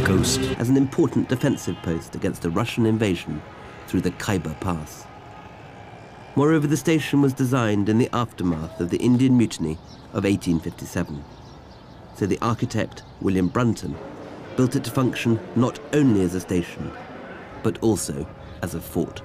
coast. As an important defensive post against a Russian invasion through the Khyber Pass. Moreover, the station was designed in the aftermath of the Indian Mutiny of 1857. So the architect, William Brunton, built it to function not only as a station, but also as a fort.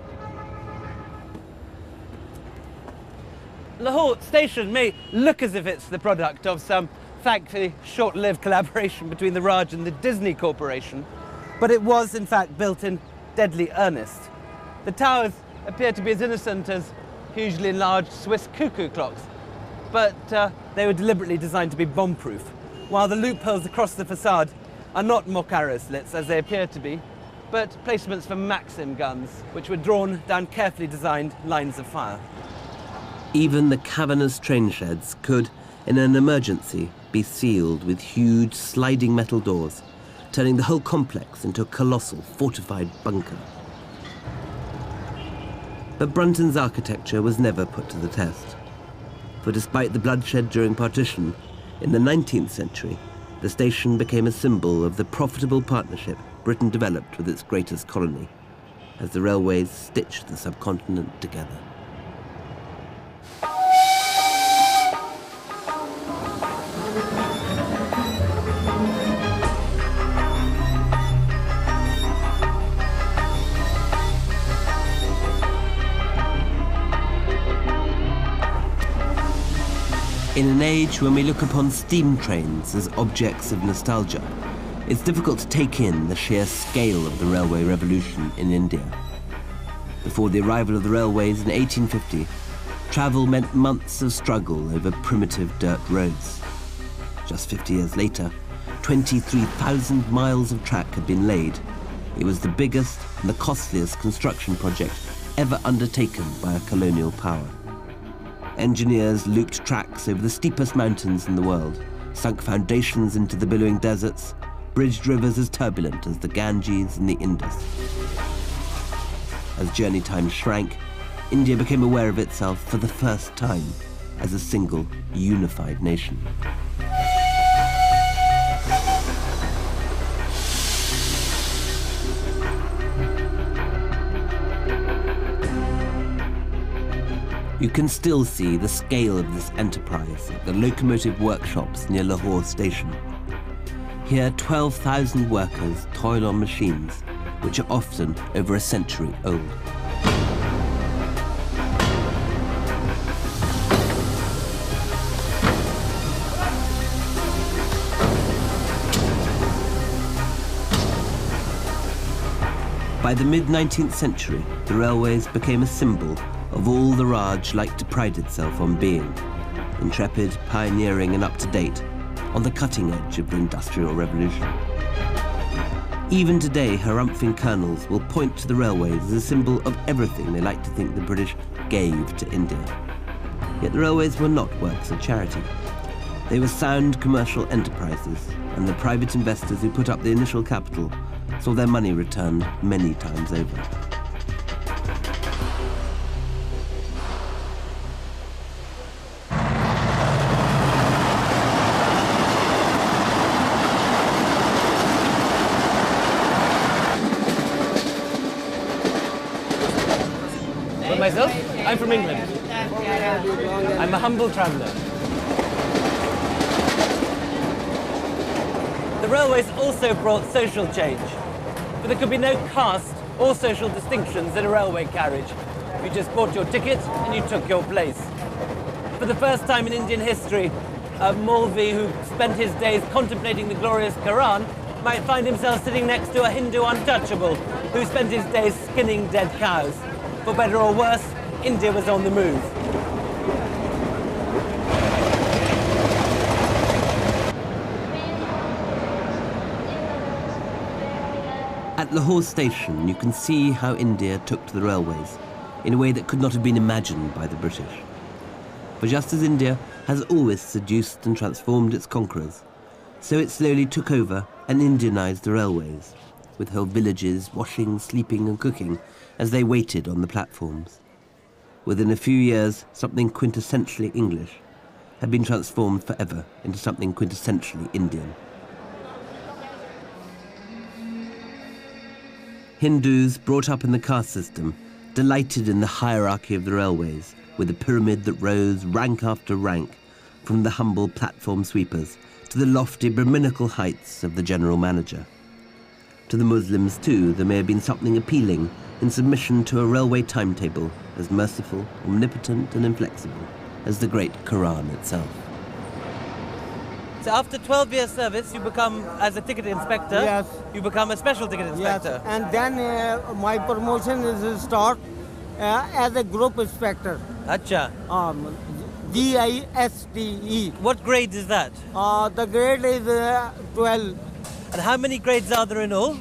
Lahore Station may look as if it's the product of some thankfully short-lived collaboration between the Raj and the Disney Corporation, but it was in fact built in deadly earnest. The towers appear to be as innocent as hugely enlarged Swiss cuckoo clocks, but they were deliberately designed to be bomb-proof, while the loopholes across the facade are not mock arrow slits as they appear to be, but placements for Maxim guns, which were drawn down carefully designed lines of fire. Even the cavernous train sheds could, in an emergency, be sealed with huge sliding metal doors, turning the whole complex into a colossal fortified bunker. But Brunton's architecture was never put to the test. For despite the bloodshed during partition, in the 19th century, the station became a symbol of the profitable partnership Britain developed with its greatest colony, as the railways stitched the subcontinent together. In an age when we look upon steam trains as objects of nostalgia, it's difficult to take in the sheer scale of the railway revolution in India. Before the arrival of the railways in 1850, travel meant months of struggle over primitive dirt roads. Just 50 years later, 23,000 miles of track had been laid. It was the biggest and the costliest construction project ever undertaken by a colonial power. Engineers looped tracks over the steepest mountains in the world, sunk foundations into the billowing deserts, bridged rivers as turbulent as the Ganges and the Indus. As journey time shrank, India became aware of itself for the first time as a single, unified nation. You can still see the scale of this enterprise at the locomotive workshops near Lahore Station. Here, 12,000 workers toil on machines, which are often over a century old. By the mid-19th century, the railways became a symbol of all the Raj liked to pride itself on being: intrepid, pioneering and up-to-date, on the cutting edge of the Industrial Revolution. Even today, harumphing colonels will point to the railways as a symbol of everything they like to think the British gave to India. Yet the railways were not works of charity. They were sound commercial enterprises, and the private investors who put up the initial capital saw their money returned many times over. Myself, I'm from England. I'm a humble traveller. The railways also brought social change, but there could be no caste or social distinctions in a railway carriage. You just bought your ticket and you took your place. For the first time in Indian history, a Maulvi who spent his days contemplating the glorious Quran might find himself sitting next to a Hindu untouchable who spent his days skinning dead cows. For better or worse, India was on the move. At Lahore Station, you can see how India took to the railways in a way that could not have been imagined by the British. For just as India has always seduced and transformed its conquerors, so it slowly took over and Indianized the railways, with whole villages washing, sleeping and cooking as they waited on the platforms. Within a few years, something quintessentially English had been transformed forever into something quintessentially Indian. Hindus brought up in the caste system delighted in the hierarchy of the railways, with a pyramid that rose rank after rank, from the humble platform sweepers to the lofty Brahminical heights of the general manager. To the Muslims too, there may have been something appealing in submission to a railway timetable as merciful, omnipotent and inflexible as the great Quran itself. So after 12 years service, you become, as a ticket inspector, Yes. you become a special ticket inspector. Yes, and then my promotion is start as a group inspector. Acha. GISTE. What grade is that? The grade is 12. And how many grades are there in all?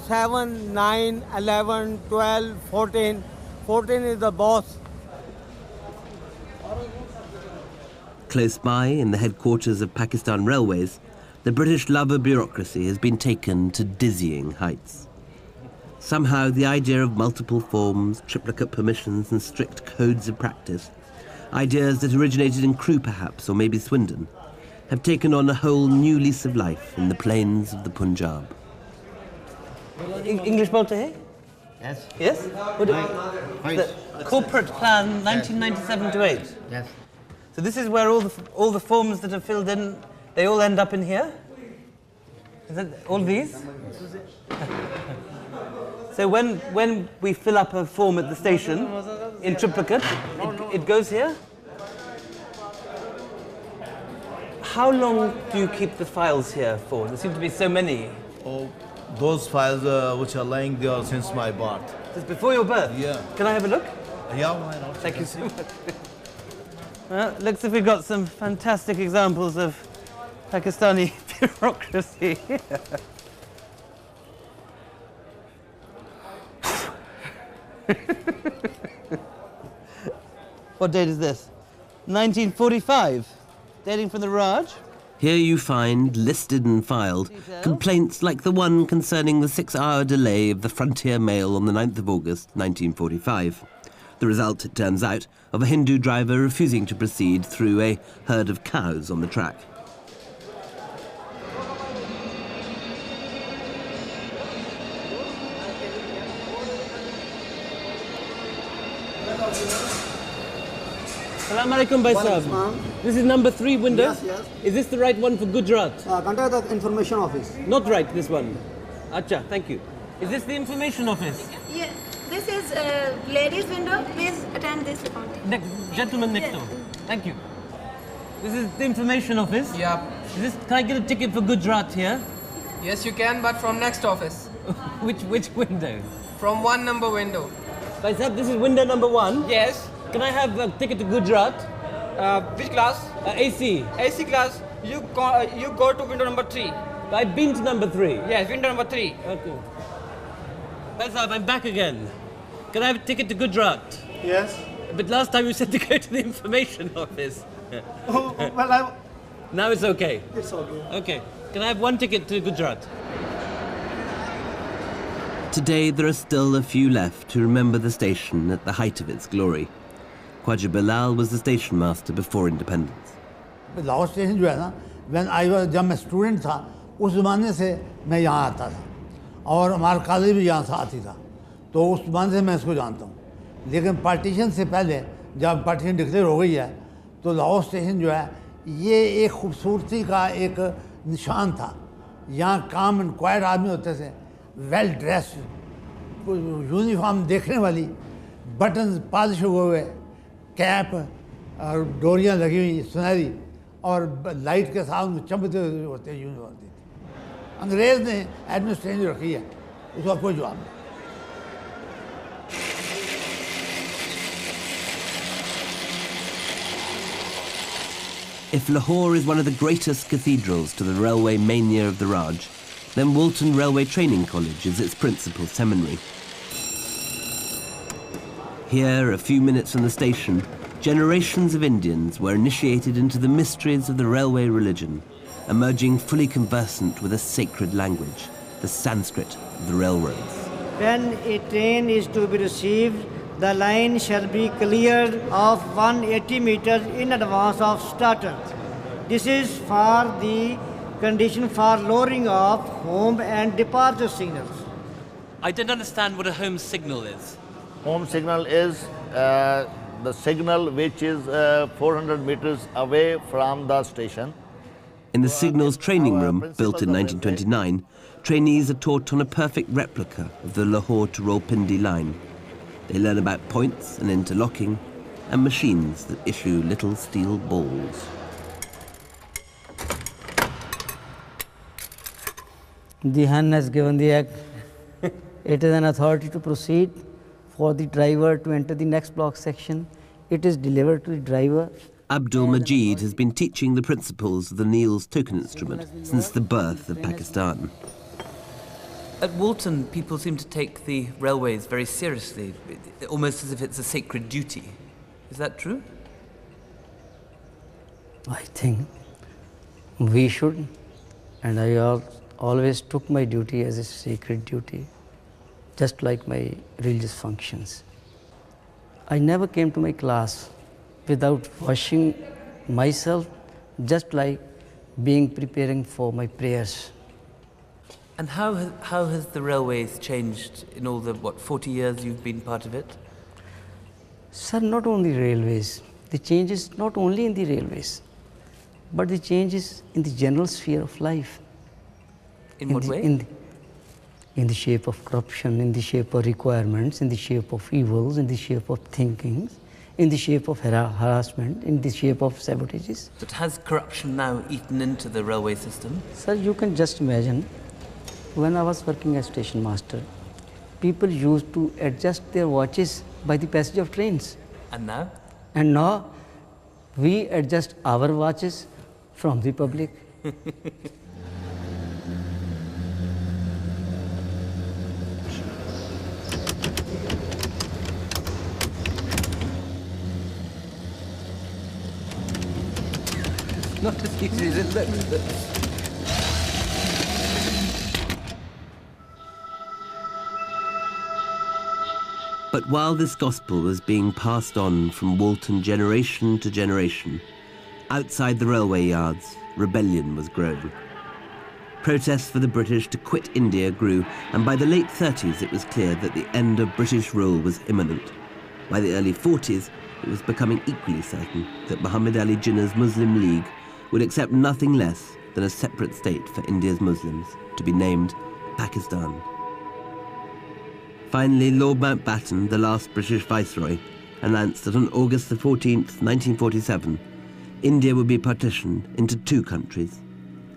7, 9, 11, 12, 14. 14 is the boss. Close by, in the headquarters of Pakistan Railways, the British love of bureaucracy has been taken to dizzying heights. Somehow, the idea of multiple forms, triplicate permissions and strict codes of practice, ideas that originated in Crewe perhaps, or maybe Swindon, have taken on a whole new lease of life in the plains of the Punjab. English bolte hai? Yes. Yes? What do the corporate plan 1997 to 8. Yes. So this is where all the forms that are filled in, they all end up in here? Is that all these? So when we fill up a form at the station in triplicate, it goes here? How long do you keep the files here for? There seem to be so many. Oh, those files which are lying there since my birth. This is before your birth? Yeah. Can I have a look? Yeah, why not? Thank you so much. Well, looks as if we've got some fantastic examples of Pakistani bureaucracy. What date is this? 1945, dating from the Raj. Here you find, listed and filed, complaints like the one concerning the 6-hour delay of the Frontier Mail on the 9th of August, 1945. The result, it turns out, of a Hindu driver refusing to proceed through a herd of cows on the track. Assalamu alaikum, Bhai Sahab. This is number 3 window? Yes, yes. Is this the right one for Gujarat? Contact the information office. Not right, this one. Acha, thank you. Is this the information office? Yeah, this is ladies' window. Please attend this counter. Gentleman next door. Thank you. This is the information office. Yeah. Can I get a ticket for Gujarat here? Yes, you can, but from next office. Which window? From 1 number window. Bhai Sahab, this is window number 1. Yes. Can I have a ticket to Gujarat? Which class? AC. AC class. You go to window number 3. I've been to number 3. Yes, window number 3. Okay. Bhai Sahab, I'm back again. Can I have a ticket to Gujarat? Yes. But last time you said to go to the information office. Well, Now it's okay. it's okay. Okay. Can I have one ticket to Gujarat? Today there are still a few left to remember the station at the height of its glory. Khwaja Bilal was the station master before independence. Lahore station जो है ना जब मैं student था उस ज़माने से मैं यहाँ आता था और हमारा कॉलेज भी यहाँ से आती था तो उस ज़माने से मैं इसको जानता हूँ लेकिन पार्टीशन से पहले जब पार्टीशन डिक्लेयर हो गई है तो लाहौर स्टेशन जो है ये एक खूबसूरती का एक निशान था यहाँ काम इंक्वायर्ड आदमी होते थे वेल ड्रेस्ड यूनिफॉर्म देखने वाली बटन पॉलिश हुए हुए कैप और डोरियाँ लगी हुई सुनहरी और लाइट के साथ उनको चमकते होते यूनिफॉर्म थी अंग्रेज़ ने एडमिनिस्ट्रेशन रखी है उसका कोई जवाब नहीं. If Lahore is one of the greatest cathedrals to the railway mania of the Raj, then Walton Railway Training College is its principal seminary. Here, a few minutes from the station, generations of Indians were initiated into the mysteries of the railway religion, emerging fully conversant with a sacred language, the Sanskrit of the railroads. When a train is to be received, the line shall be cleared of 180 meters in advance of starter. This is for the condition for lowering of home and departure signals. I don't understand what a home signal is. Home signal is the signal which is 400 meters away from the station. In the signals training room, built in 1929, trainees are taught on a perfect replica of the Lahore to Rawalpindi line. They learn about points and interlocking, and machines that issue little steel balls. The hen has given the egg. It is an authority to proceed for the driver to enter the next block section. It is delivered to the driver. Abdul Majid has been teaching the principles of the Niels token instrument since the birth of Pakistan. At Walton, people seem to take the railways very seriously, almost as if it's a sacred duty. Is that true? I think we should, and I always took my duty as a sacred duty, just like my religious functions. I never came to my class without washing myself, just like preparing for my prayers. And how has the railways changed in all the, 40 years you've been part of it? Sir, not only railways. The change is not only in the railways, but the change is in the general sphere of life. In what way? In the shape of corruption, in the shape of requirements, in the shape of evils, in the shape of thinkings, in the shape of harassment, in the shape of sabotages. But has corruption now eaten into the railway system? Sir, you can just imagine, when I was working as station master, people used to adjust their watches by the passage of trains. And now? And now, we adjust our watches from the public. Not as easy as it looks. But while this gospel was being passed on from Walton generation to generation, outside the railway yards, rebellion was growing. Protests for the British to quit India grew, and by the late 30s it was clear that the end of British rule was imminent. By the early 40s, it was becoming equally certain that Muhammad Ali Jinnah's Muslim League would accept nothing less than a separate state for India's Muslims, to be named Pakistan. Finally, Lord Mountbatten, the last British Viceroy, announced that on August the 14th, 1947, India would be partitioned into two countries,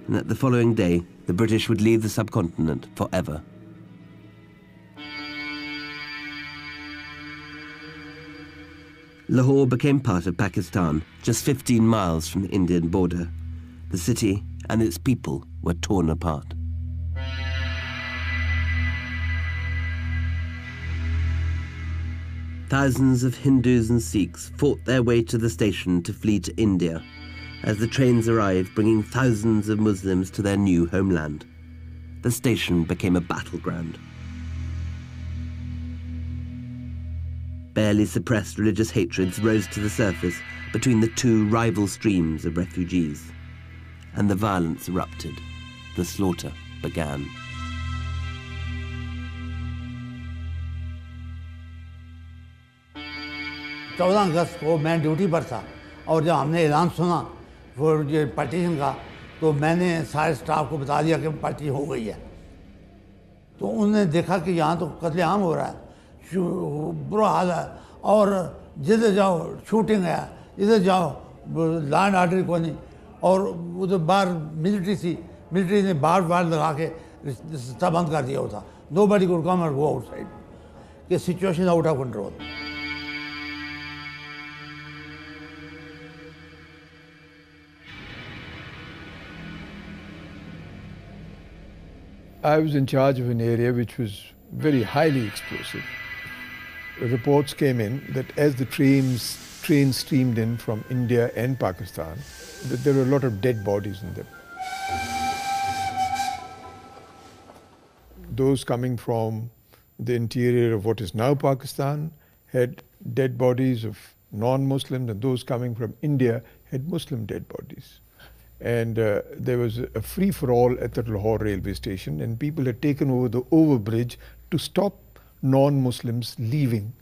and that the following day, the British would leave the subcontinent forever. Lahore became part of Pakistan, just 15 miles from the Indian border. The city and its people were torn apart. Thousands of Hindus and Sikhs fought their way to the station to flee to India, as the trains arrived bringing thousands of Muslims to their new homeland. The station became a battleground. Barely suppressed religious hatreds rose to the surface between the two rival streams of refugees. And the violence erupted. The slaughter began. अगस्त को मैं duty पर था और जब हमने ऐलान सुना वो ये पार्टीशन का तो मैंने सारे स्टाफ को बता दिया कि पार्टी हो गई है तो उन्होंने देखा कि यहाँ तो कत्लेआम हो रहा है बुरा हाल है और जिधर जाओ शूटिंग है इधर जाओ लॉ एंड ऑर्डर को नहीं और उधर बाहर मिलिट्री ने बार लगा के रास्ता बंद कर दिया था nobody could come and go outside कि situation out of control I was in charge of an area which was very highly explosive. Reports came in that as the trains streamed in from India and Pakistan, that there were a lot of dead bodies in them. Those coming from the interior of what is now Pakistan had dead bodies of non-Muslims, and those coming from India had Muslim dead bodies. And there was a free-for-all at the Lahore railway station, and people had taken over the overbridge to stop non-Muslims leaving.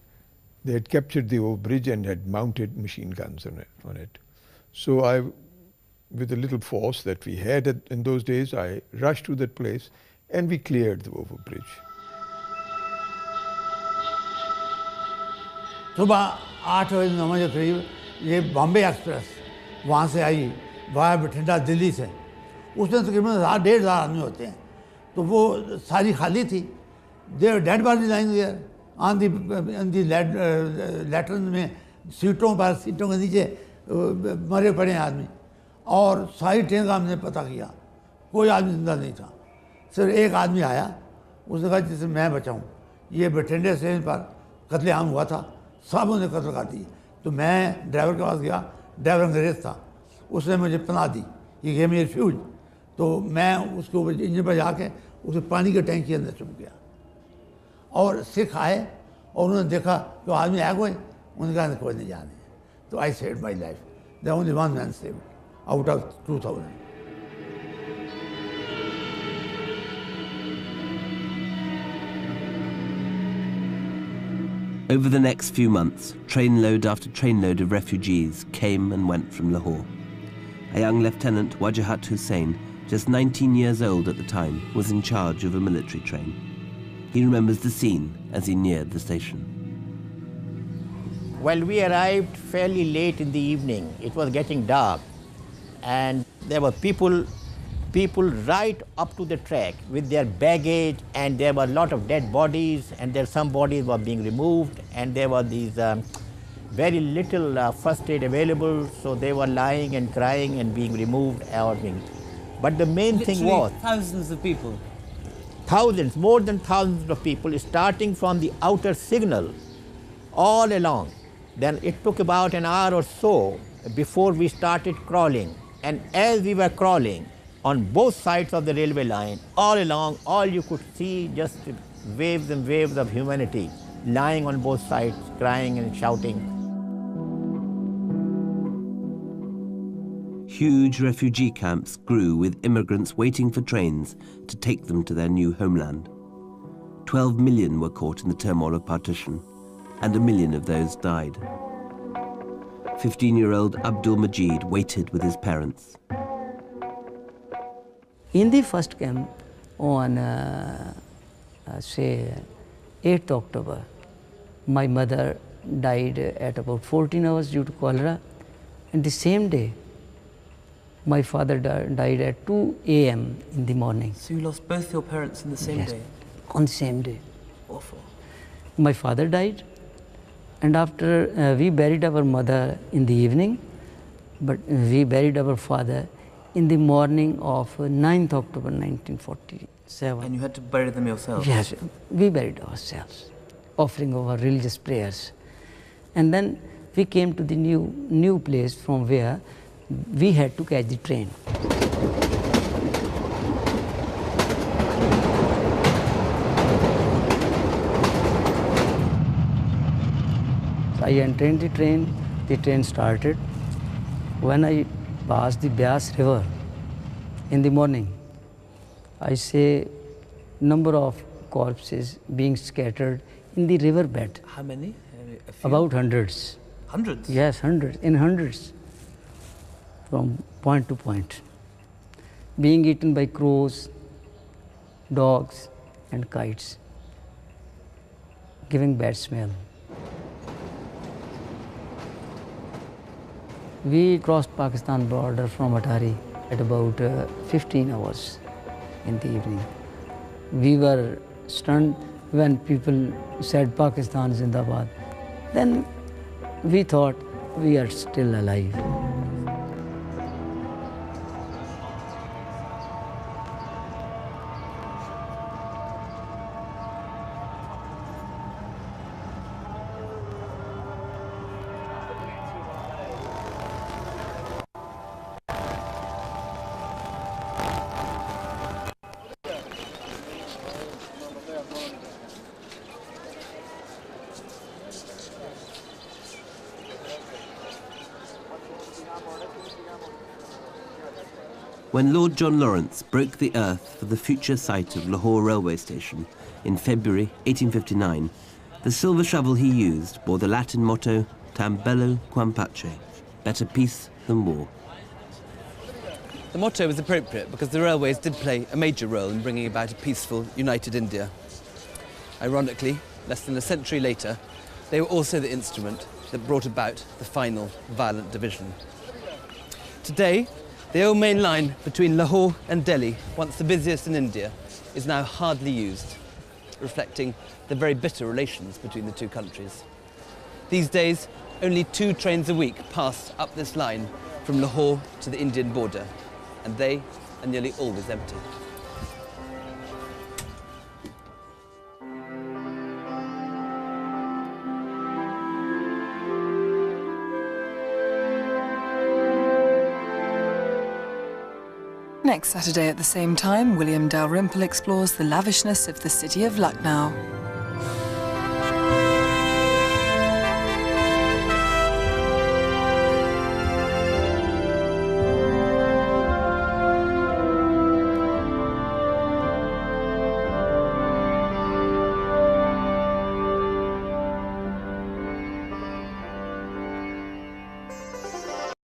They had captured the overbridge and had mounted machine guns on it. So I, with a little force that we had in those days, I rushed to that place and we cleared the overbridge. सुबह 8 बजे 9 बजे करीब ये Bombay express वहाँ से आई via Bathinda Delhi से, उसमें तकरीबन 1,500 आदमी होते हैं, तो वो सारी खाली थी. There dead body lying there on the letters में, सीटों के नीचे मरे पड़े हैं आदमी. और सारी ट्रेन का हमने पता किया, कोई आदमी जिंदा नहीं था. सिर्फ एक आदमी आया, उसने कहा जिससे मैं बचाऊँ. ये बठिंडे स्टेशन पर कत्लेआम हुआ था, सबों ने कत्ल कर दी. तो मैं ड्राइवर के पास गया, ड्राइवर अंग्रेज था, उसने मुझे पनाह दी, ये गेम मी रिफ्यूज. तो मैं उसके ऊपर इंजन पर जाके उसे पानी के टैंक के अंदर चुप गया. और सिख आए और उन्होंने देखा कि आदमी है कोई, उन्होंने कहा कोई नहीं जाने. तो I saved my life. The only one man saved out of 2000. Over the next few months, trainload after trainload of refugees came and went from Lahore. A young Lieutenant Wajahat Hussain, just 19 years old at the time, was in charge of a military train. He remembers the scene as he neared the station. Well, we arrived fairly late in the evening. It was getting dark, and there were people right up to the track with their baggage, and there were a lot of dead bodies, and some bodies were being removed, and there were these very little first aid available, so they were lying and crying and being removed. But the main thing was thousands of people. Thousands, more than thousands of people, starting from the outer signal all along. Then it took about an hour or so before we started crawling, and as we were crawling, on both sides of the railway line, all along, all you could see just waves and waves of humanity lying on both sides, crying and shouting. Huge refugee camps grew with immigrants waiting for trains to take them to their new homeland. 12 million were caught in the turmoil of partition, and 1 million of those died. 15-year-old Abdul Majid waited with his parents. In the first camp on, say, 8th October, my mother died at about 14 hours due to cholera. And the same day, my father died at 2 a.m. in the morning. So you lost both your parents in the same day? On the same day. Awful. My father died, and after we buried our mother in the evening, but we buried our father in the morning of 9th October 1947. And you had to bury them yourselves? Yes, we buried ourselves, offering our religious prayers. And then we came to the new place from where we had to catch the train. So I entered the train started. When I passed the Beas River in the morning, I say number of corpses being scattered in the riverbed. How many? A few? About hundreds. Hundreds? Yes, hundreds, in hundreds, from point to point, being eaten by crows, dogs and kites, giving bad smell. We crossed Pakistan border from Atari at about 15 hours in the evening. We were stunned when people said Pakistan Zindabad. Then we thought we are still alive. When Lord John Lawrence broke the earth for the future site of Lahore railway station in February 1859, the silver shovel he used bore the Latin motto Tam bello quam pace, better peace than war. The motto was appropriate because the railways did play a major role in bringing about a peaceful, united India. Ironically, less than a century later, they were also the instrument that brought about the final violent division. Today, the old main line between Lahore and Delhi, once the busiest in India, is now hardly used, reflecting the very bitter relations between the two countries. These days, only 2 trains a week pass up this line from Lahore to the Indian border, and they are nearly always empty. Next Saturday at the same time, William Dalrymple explores the lavishness of the city of Lucknow.